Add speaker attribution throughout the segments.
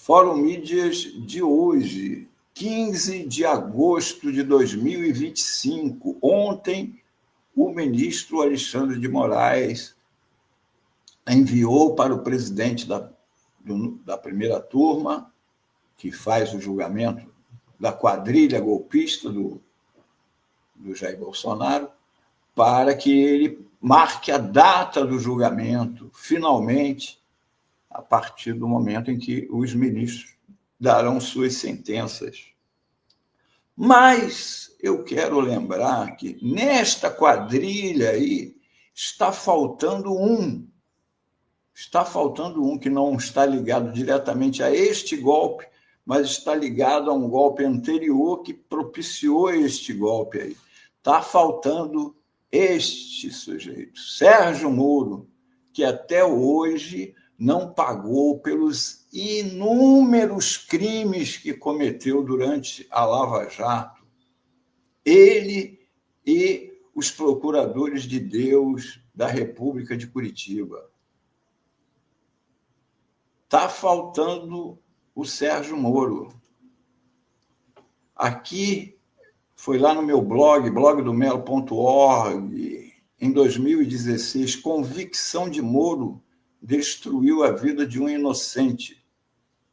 Speaker 1: Fórum Mídias de hoje, 15 de agosto de 2025. Ontem, o ministro Alexandre de Moraes enviou para o presidente da primeira turma, que faz o julgamento da quadrilha golpista do Jair Bolsonaro, para que ele marque a data do julgamento, finalmente, a partir do momento em que os ministros darão suas sentenças. Mas eu quero lembrar que nesta quadrilha aí está faltando um que não está ligado diretamente a este golpe, mas está ligado a um golpe anterior que propiciou este golpe aí. Está faltando este sujeito, Sérgio Moro, que até hoje não pagou pelos inúmeros crimes que cometeu durante a Lava Jato. Ele e os procuradores de Deus da República de Curitiba. Está faltando o Sérgio Moro. Aqui, foi lá no meu blog, blogdomelo.org, em 2016, convicção de Moro destruiu a vida de um inocente.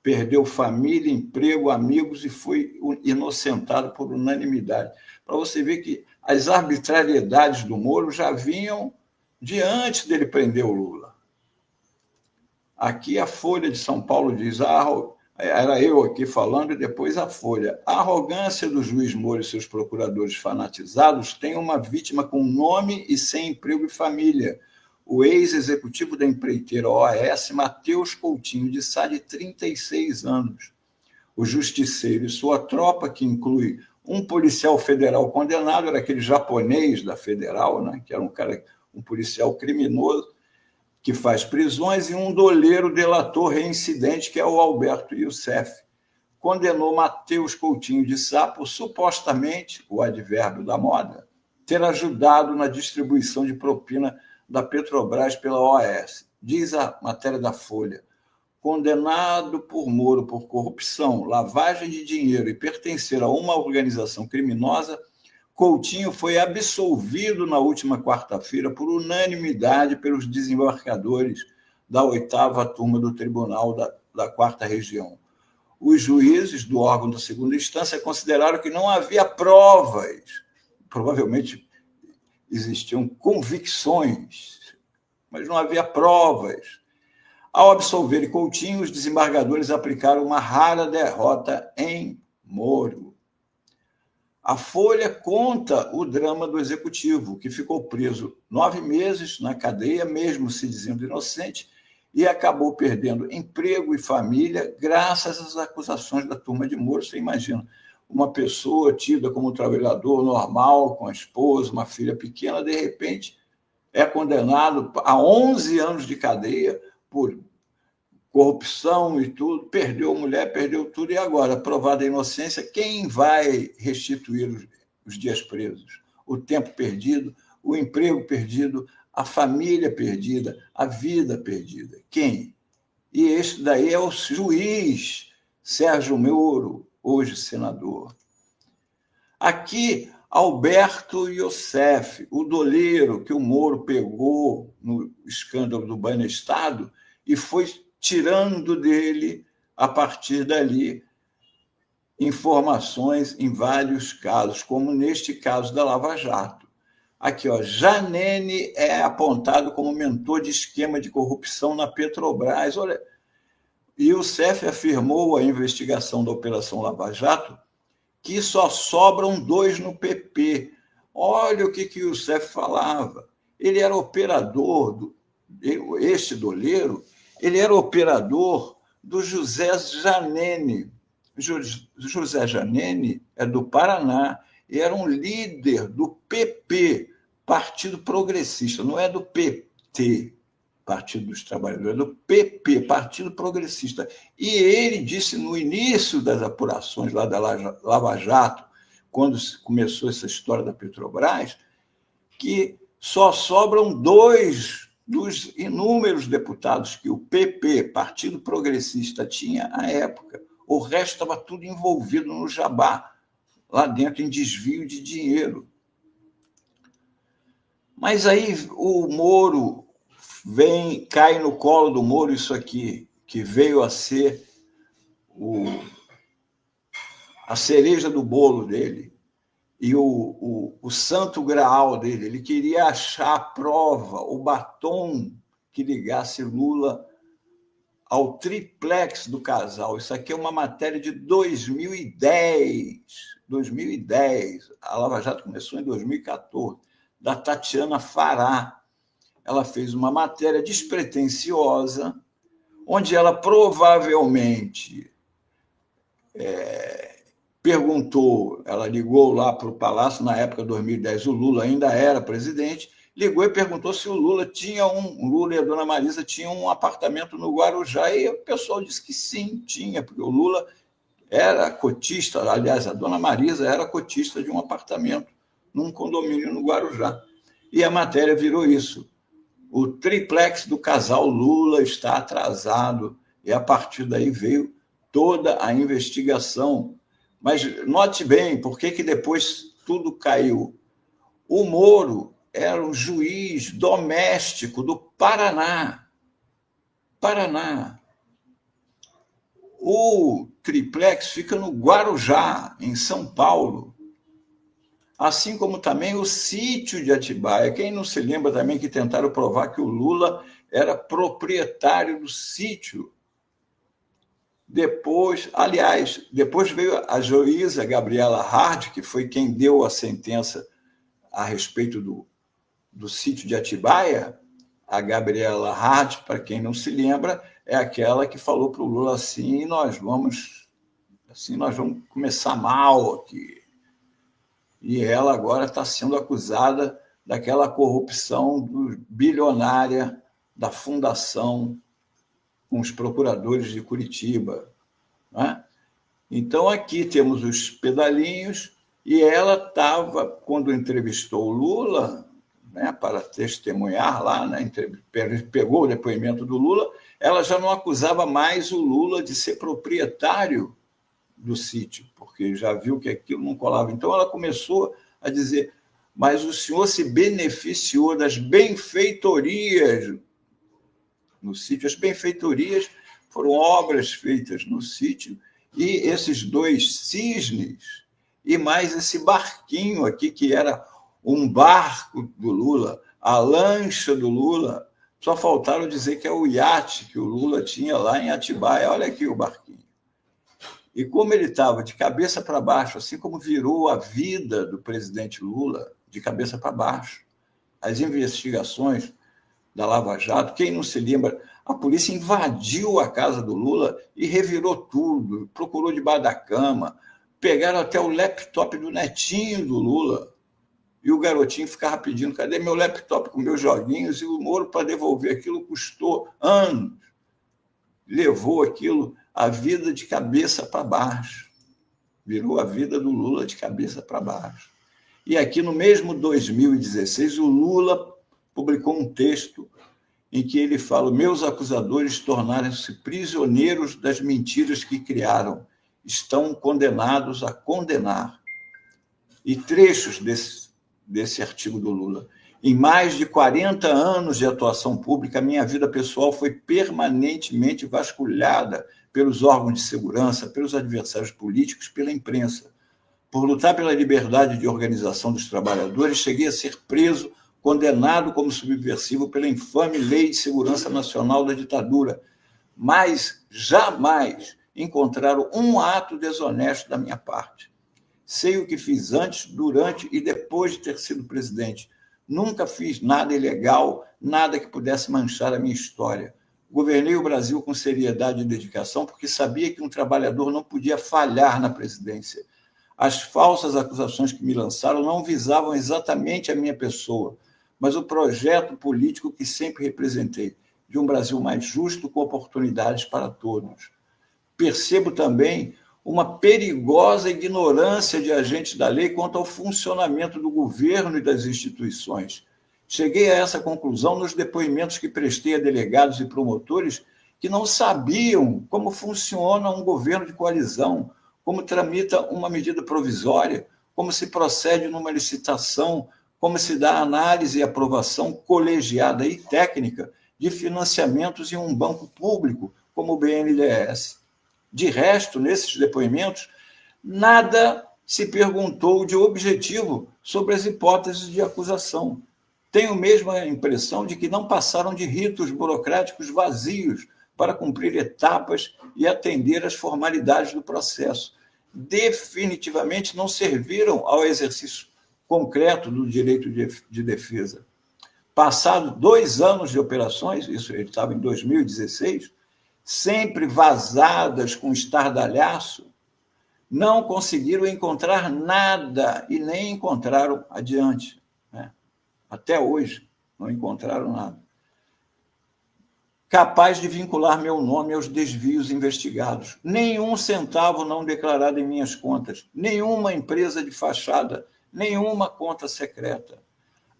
Speaker 1: Perdeu família, emprego, amigos e foi inocentado por unanimidade. Para você ver que as arbitrariedades do Moro já vinham de antes dele prender o Lula. Aqui a Folha de São Paulo diz, era eu aqui falando e depois a Folha, a arrogância do juiz Moro e seus procuradores fanatizados tem uma vítima com nome e sem emprego e família. O ex-executivo da empreiteira OAS, Matheus Coutinho de Sá, de 36 anos. O justiceiro e sua tropa, que inclui um policial federal condenado, era aquele japonês da federal, né, que era um policial criminoso, que faz prisões, e um doleiro delator reincidente, que é o Alberto Youssef. Condenou Matheus Coutinho de Sá por, supostamente, o advérbio da moda, ter ajudado na distribuição de propina da Petrobras pela OAS. Diz a matéria da Folha, condenado por Moro por corrupção, lavagem de dinheiro e pertencer a uma organização criminosa, Coutinho foi absolvido na última quarta-feira por unanimidade pelos desembargadores da 8ª turma do Tribunal da 4ª Região. Os juízes do órgão da segunda instância consideraram que não havia provas, provavelmente existiam convicções, mas não havia provas. Ao absolver Coutinho, os desembargadores aplicaram uma rara derrota em Moro. A Folha conta o drama do executivo, que ficou preso 9 meses na cadeia, mesmo se dizendo inocente, e acabou perdendo emprego e família graças às acusações da turma de Moro. Você imagina, uma pessoa tida como trabalhador normal, com a esposa, uma filha pequena, de repente é condenado a 11 anos de cadeia por corrupção e tudo, perdeu a mulher, perdeu tudo, e agora, provada a inocência, quem vai restituir os dias presos? O tempo perdido, o emprego perdido, a família perdida, a vida perdida. Quem? E esse daí é o juiz Sérgio Moro, hoje senador. Aqui, Alberto Youssef, o doleiro que o Moro pegou no escândalo do Banestado e foi tirando dele, a partir dali, informações em vários casos, como neste caso da Lava Jato. Aqui, Janene é apontado como mentor de esquema de corrupção na Petrobras. Olha, Youssef afirmou à investigação da Operação Lava Jato que só sobram 2 no PP. Olha o que Youssef falava. Ele era operador, este doleiro, ele era operador do José Janene. José Janene é do Paraná e era um líder do PP, Partido Progressista, não é do PT, Partido dos Trabalhadores, é do PP, Partido Progressista. E ele disse no início das apurações lá da Lava Jato, quando começou essa história da Petrobras, que só sobram 2 dos inúmeros deputados que o PP, Partido Progressista, tinha à época, o resto estava tudo envolvido no jabá, lá dentro, em desvio de dinheiro. Mas aí o Moro cai no colo do Moro isso aqui, que veio a ser a cereja do bolo dele e o santo graal dele. Ele queria achar a prova, o batom que ligasse Lula ao triplex do casal. Isso aqui é uma matéria de 2010. 2010. A Lava Jato começou em 2014, da Tatiana Fará. Ela fez uma matéria despretensiosa, onde ela provavelmente perguntou, ela ligou lá para o Palácio, na época de 2010, o Lula ainda era presidente, ligou e perguntou se o Lula Lula e a dona Marisa tinham um apartamento no Guarujá, e o pessoal disse que sim, tinha, porque o Lula era cotista, aliás, a dona Marisa era cotista de um apartamento num condomínio no Guarujá. E a matéria virou isso. O triplex do casal Lula está atrasado, e a partir daí veio toda a investigação. Mas note bem, por que depois tudo caiu? O Moro era o juiz doméstico do Paraná. O triplex fica no Guarujá, em São Paulo. Assim como também o sítio de Atibaia. Quem não se lembra também que tentaram provar que o Lula era proprietário do sítio? Depois veio a juíza Gabriela Hard, que foi quem deu a sentença a respeito do sítio de Atibaia. A Gabriela Hard, para quem não se lembra, é aquela que falou para o Lula assim: nós vamos começar mal aqui. E ela agora está sendo acusada daquela corrupção bilionária da fundação com os procuradores de Curitiba. Né? Então, aqui temos os pedalinhos, e ela estava, quando entrevistou o Lula, né, para testemunhar lá, né, pegou o depoimento do Lula, ela já não acusava mais o Lula de ser proprietário do sítio, porque já viu que aquilo não colava. Então, ela começou a dizer: mas o senhor se beneficiou das benfeitorias no sítio. As benfeitorias foram obras feitas no sítio, e esses 2 cisnes, e mais esse barquinho aqui, que era um barco do Lula, a lancha do Lula, só faltaram dizer que é o iate que o Lula tinha lá em Atibaia. Olha aqui o barquinho. E como ele estava de cabeça para baixo, assim como virou a vida do presidente Lula, de cabeça para baixo, as investigações da Lava Jato, quem não se lembra, a polícia invadiu a casa do Lula e revirou tudo, procurou debaixo da cama, pegaram até o laptop do netinho do Lula, e o garotinho ficava pedindo: cadê meu laptop com meus joguinhos? E o Moro, para devolver aquilo, custou anos. Levou aquilo, a vida de cabeça para baixo. Virou a vida do Lula de cabeça para baixo. E aqui, no mesmo 2016, o Lula publicou um texto em que ele fala: meus acusadores tornaram-se prisioneiros das mentiras que criaram, estão condenados a condenar. E trechos desse artigo do Lula: em mais de 40 anos de atuação pública, minha vida pessoal foi permanentemente vasculhada pelos órgãos de segurança, pelos adversários políticos, pela imprensa. Por lutar pela liberdade de organização dos trabalhadores, cheguei a ser preso, condenado como subversivo pela infame Lei de Segurança Nacional da ditadura, mas jamais encontraram um ato desonesto da minha parte. Sei o que fiz antes, durante e depois de ter sido presidente. Nunca fiz nada ilegal, nada que pudesse manchar a minha história. Governei o Brasil com seriedade e dedicação, porque sabia que um trabalhador não podia falhar na presidência. As falsas acusações que me lançaram não visavam exatamente a minha pessoa, mas o projeto político que sempre representei, de um Brasil mais justo, com oportunidades para todos. Percebo também uma perigosa ignorância de agentes da lei quanto ao funcionamento do governo e das instituições. Cheguei a essa conclusão nos depoimentos que prestei a delegados e promotores que não sabiam como funciona um governo de coalizão, como tramita uma medida provisória, como se procede numa licitação, como se dá análise e aprovação colegiada e técnica de financiamentos em um banco público, como o BNDES. De resto, nesses depoimentos, nada se perguntou de objetivo sobre as hipóteses de acusação. Tenho mesmo a impressão de que não passaram de ritos burocráticos vazios para cumprir etapas e atender às formalidades do processo. Definitivamente não serviram ao exercício concreto do direito de defesa. Passados 2 anos de operações, isso ele estava em 2016, sempre vazadas com estardalhaço, não conseguiram encontrar nada e nem encontraram adiante. Né? Até hoje, não encontraram nada. Capaz de vincular meu nome aos desvios investigados. Nenhum centavo não declarado em minhas contas, nenhuma empresa de fachada, nenhuma conta secreta.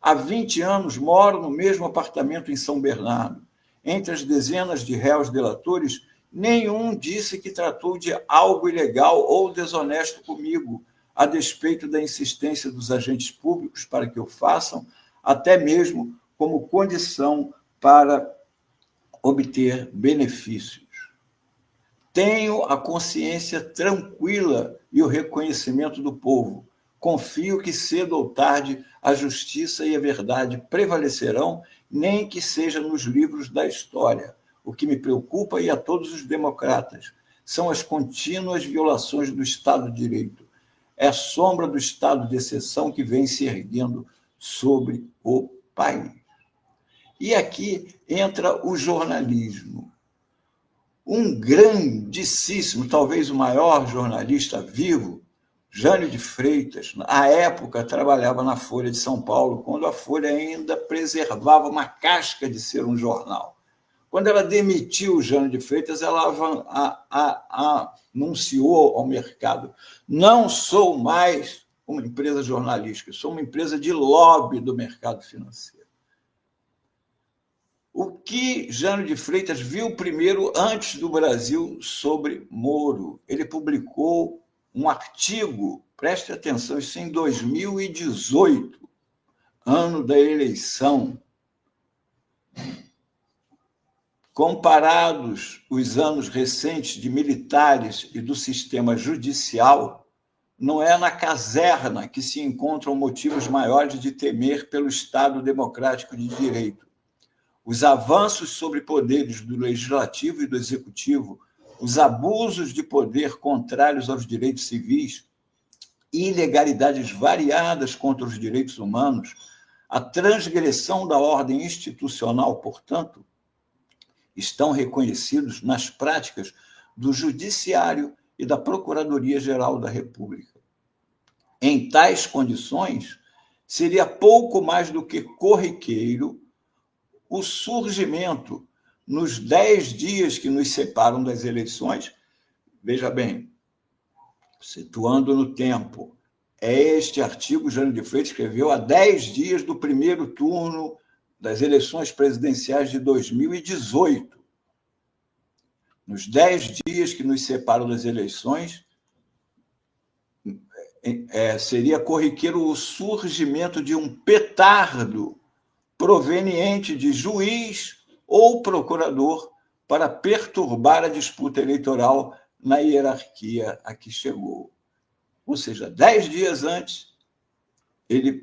Speaker 1: Há 20 anos moro no mesmo apartamento em São Bernardo. Entre as dezenas de réus delatores, nenhum disse que tratou de algo ilegal ou desonesto comigo, a despeito da insistência dos agentes públicos para que o façam, até mesmo como condição para obter benefícios. Tenho a consciência tranquila e o reconhecimento do povo. Confio que cedo ou tarde a justiça e a verdade prevalecerão, nem que seja nos livros da história. O que me preocupa, e a todos os democratas, são as contínuas violações do Estado de Direito. É a sombra do estado de exceção que vem se erguendo sobre o país. E aqui entra o jornalismo. Um grandíssimo, talvez o maior jornalista vivo, Jânio de Freitas, à época trabalhava na Folha de São Paulo, quando a Folha ainda preservava uma casca de ser um jornal. Quando ela demitiu o Jânio de Freitas, ela anunciou ao mercado: não sou mais uma empresa jornalística, sou uma empresa de lobby do mercado financeiro. O que Jânio de Freitas viu primeiro antes do Brasil sobre Moro? Ele publicou um artigo, preste atenção, isso em 2018, ano da eleição. Comparados os anos recentes de militares e do sistema judicial, não é na caserna que se encontram motivos maiores de temer pelo Estado democrático de direito. Os avanços sobre poderes do Legislativo e do Executivo, os abusos de poder contrários aos direitos civis, ilegalidades variadas contra os direitos humanos, a transgressão da ordem institucional, portanto, estão reconhecidos nas práticas do Judiciário e da Procuradoria-Geral da República. Em tais condições, seria pouco mais do que corriqueiro o surgimento, nos 10 dias que nos separam das eleições, veja bem, situando no tempo, é este artigo Jânio de Freitas escreveu há 10 dias do primeiro turno das eleições presidenciais de 2018. Nos 10 dias que nos separam das eleições, seria corriqueiro o surgimento de um petardo proveniente de juiz ou procurador para perturbar a disputa eleitoral na hierarquia a que chegou. Ou seja, 10 dias antes,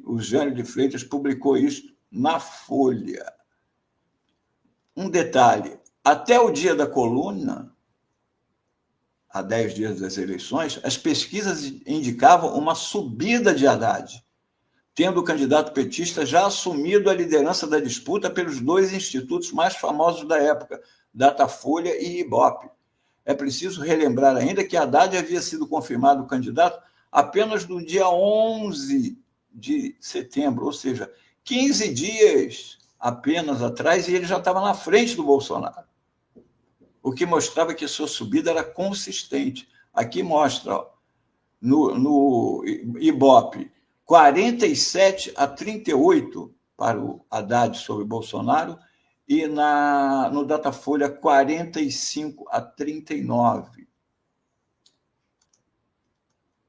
Speaker 1: o Jânio de Freitas publicou isto na Folha. Um detalhe, até o dia da coluna, há 10 dias das eleições, as pesquisas indicavam uma subida de Haddad, tendo o candidato petista já assumido a liderança da disputa pelos 2 institutos mais famosos da época, Datafolha e Ibope. É preciso relembrar ainda que Haddad havia sido confirmado candidato apenas no dia 11 de setembro, ou seja, 15 dias apenas atrás, e ele já estava na frente do Bolsonaro. O que mostrava que a sua subida era consistente. Aqui mostra, ó, no Ibope, 47 a 38 para o Haddad sobre Bolsonaro, e no Datafolha 45-39.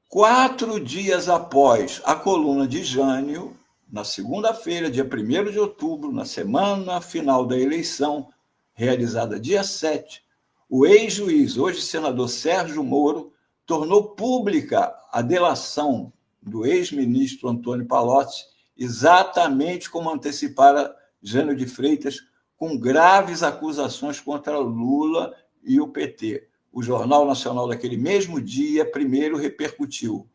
Speaker 1: 4 dias após a coluna de Jânio, na segunda-feira, dia 1º de outubro, na semana final da eleição, realizada dia 7, o ex-juiz, hoje senador Sérgio Moro, tornou pública a delação do ex-ministro Antônio Palocci, exatamente como antecipara Jânio de Freitas, com graves acusações contra Lula e o PT. O Jornal Nacional daquele mesmo dia primeiro repercutiu.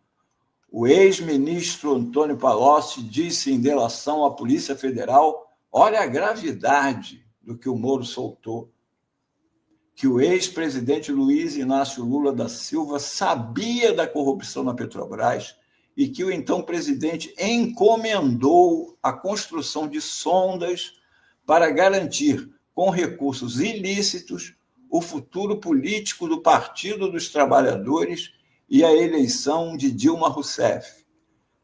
Speaker 1: O ex-ministro Antônio Palocci disse em delação à Polícia Federal, olha a gravidade do que o Moro soltou, que o ex-presidente Luiz Inácio Lula da Silva sabia da corrupção na Petrobras e que o então presidente encomendou a construção de sondas para garantir, com recursos ilícitos, o futuro político do Partido dos Trabalhadores e a eleição de Dilma Rousseff.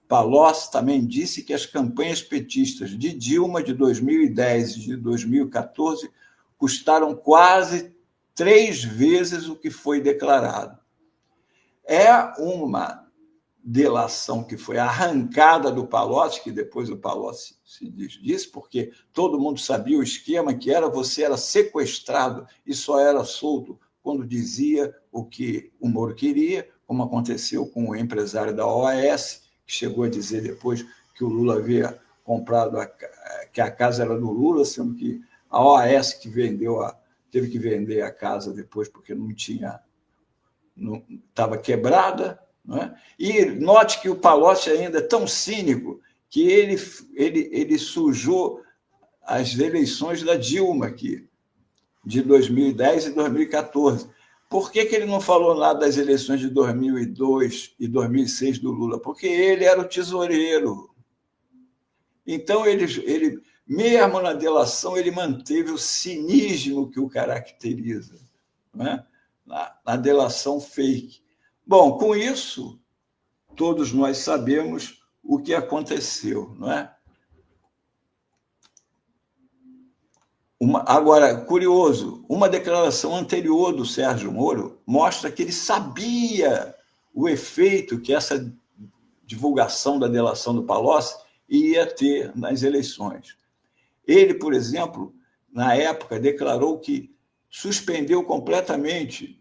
Speaker 1: Palocci também disse que as campanhas petistas de Dilma de 2010 e de 2014 custaram quase 3 vezes o que foi declarado. É uma delação que foi arrancada do Palocci, que depois o Palocci se disse, porque todo mundo sabia o esquema, que era você era sequestrado e só era solto quando dizia o que o Moro queria, como aconteceu com o empresário da OAS, que chegou a dizer depois que o Lula havia comprado, que a casa era do Lula, sendo que a OAS que teve que vender a casa depois porque estava quebrada. Não é? E note que o Palocci ainda é tão cínico que ele sujou as eleições da Dilma aqui, de 2010 e 2014. Por que ele não falou nada das eleições de 2002 e 2006 do Lula? Porque ele era o tesoureiro. Então, ele mesmo na delação, ele manteve o cinismo que o caracteriza, não é? Na delação fake. Bom, com isso, todos nós sabemos o que aconteceu, não é? Agora, curioso, uma declaração anterior do Sérgio Moro mostra que ele sabia o efeito que essa divulgação da delação do Palocci ia ter nas eleições. Ele, por exemplo, na época, declarou que suspendeu completamente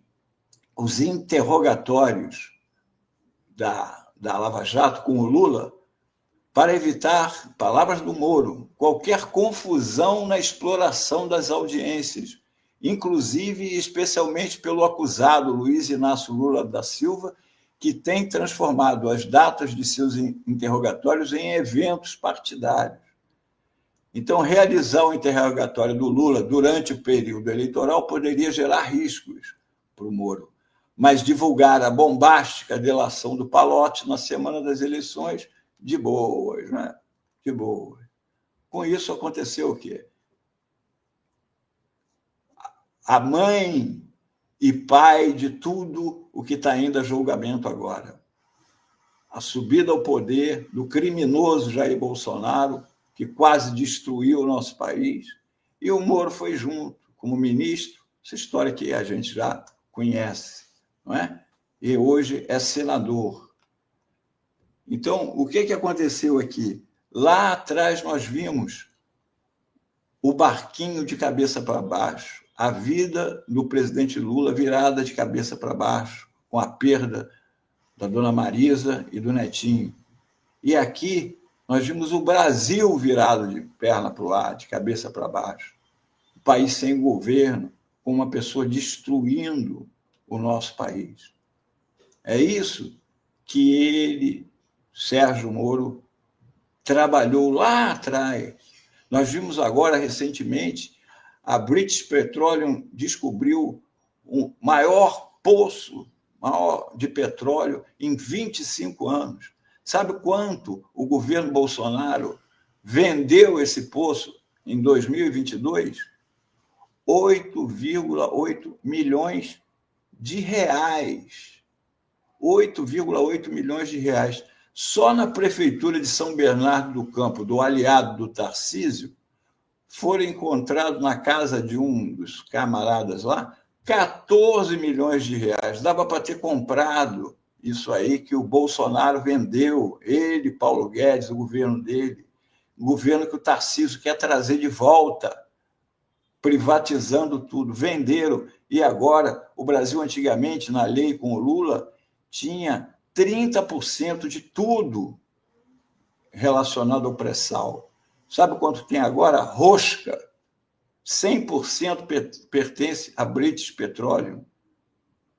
Speaker 1: os interrogatórios da Lava Jato com o Lula para evitar, palavras do Moro, qualquer confusão na exploração das audiências, inclusive e especialmente pelo acusado Luiz Inácio Lula da Silva, que tem transformado as datas de seus interrogatórios em eventos partidários. Então, realizar o interrogatório do Lula durante o período eleitoral poderia gerar riscos para o Moro, mas divulgar a bombástica delação do Palocci na semana das eleições, de boas, né? De boas. Com isso aconteceu o quê? A mãe e pai de tudo o que está indo a julgamento agora. A subida ao poder do criminoso Jair Bolsonaro, que quase destruiu o nosso país, e o Moro foi junto, como ministro, essa história que a gente já conhece, não é? E hoje é senador. Então, o que aconteceu aqui? Lá atrás nós vimos o barquinho de cabeça para baixo, a vida do presidente Lula virada de cabeça para baixo, com a perda da dona Marisa e do netinho. E aqui nós vimos o Brasil virado de perna para o ar, de cabeça para baixo. O país sem governo, com uma pessoa destruindo o nosso país. É isso que ele, Sérgio Moro, trabalhou lá atrás. Nós vimos agora, recentemente, a British Petroleum descobriu o maior poço de petróleo em 25 anos. Sabe quanto o governo Bolsonaro vendeu esse poço em 2022? 8,8 milhões de reais. 8,8 milhões de reais. Só na prefeitura de São Bernardo do Campo, do aliado do Tarcísio, foram encontrados na casa de um dos camaradas lá 14 milhões de reais. Dava para ter comprado isso aí que o Bolsonaro vendeu, ele, Paulo Guedes, o governo dele, o governo que o Tarcísio quer trazer de volta, privatizando tudo. Venderam, e agora o Brasil, antigamente, na lei com o Lula, tinha 30% de tudo relacionado ao pré-sal. Sabe quanto tem agora? Rosca. 100% pertence a British Petroleum.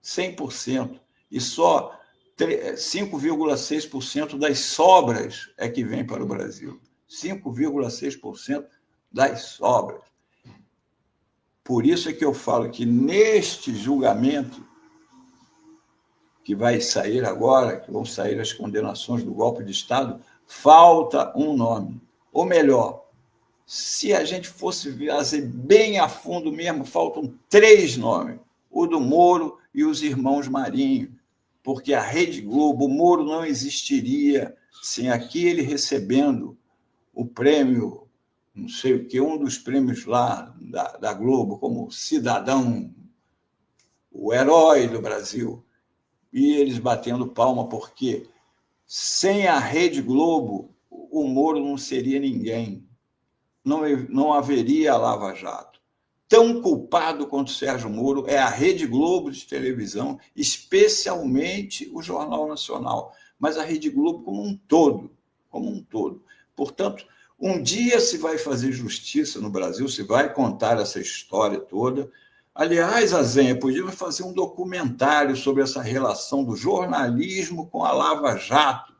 Speaker 1: 100%. E só 5,6% das sobras é que vem para o Brasil. 5,6% das sobras. Por isso é que eu falo que neste julgamento que vai sair agora, que vão sair as condenações do golpe de Estado, falta um nome. Ou melhor, se a gente fosse fazer bem a fundo mesmo, faltam 3 nomes. O do Moro e os irmãos Marinho. Porque a Rede Globo, o Moro não existiria sem aquele recebendo o prêmio, não sei o que, um dos prêmios lá da Globo, como cidadão, o herói do Brasil. E eles batendo palma, porque sem a Rede Globo, o Moro não seria ninguém. Não haveria a Lava Jato. Tão culpado quanto o Sérgio Moro é a Rede Globo de televisão, especialmente o Jornal Nacional, mas a Rede Globo como um todo, como um todo. Portanto, um dia se vai fazer justiça no Brasil, se vai contar essa história toda. Aliás, Azenha, podíamos fazer um documentário sobre essa relação do jornalismo com a Lava Jato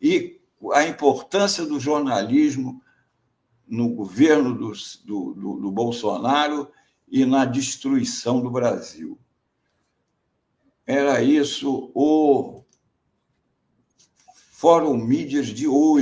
Speaker 1: e a importância do jornalismo no governo do Bolsonaro e na destruição do Brasil. Era isso o Fórum Mídias de hoje.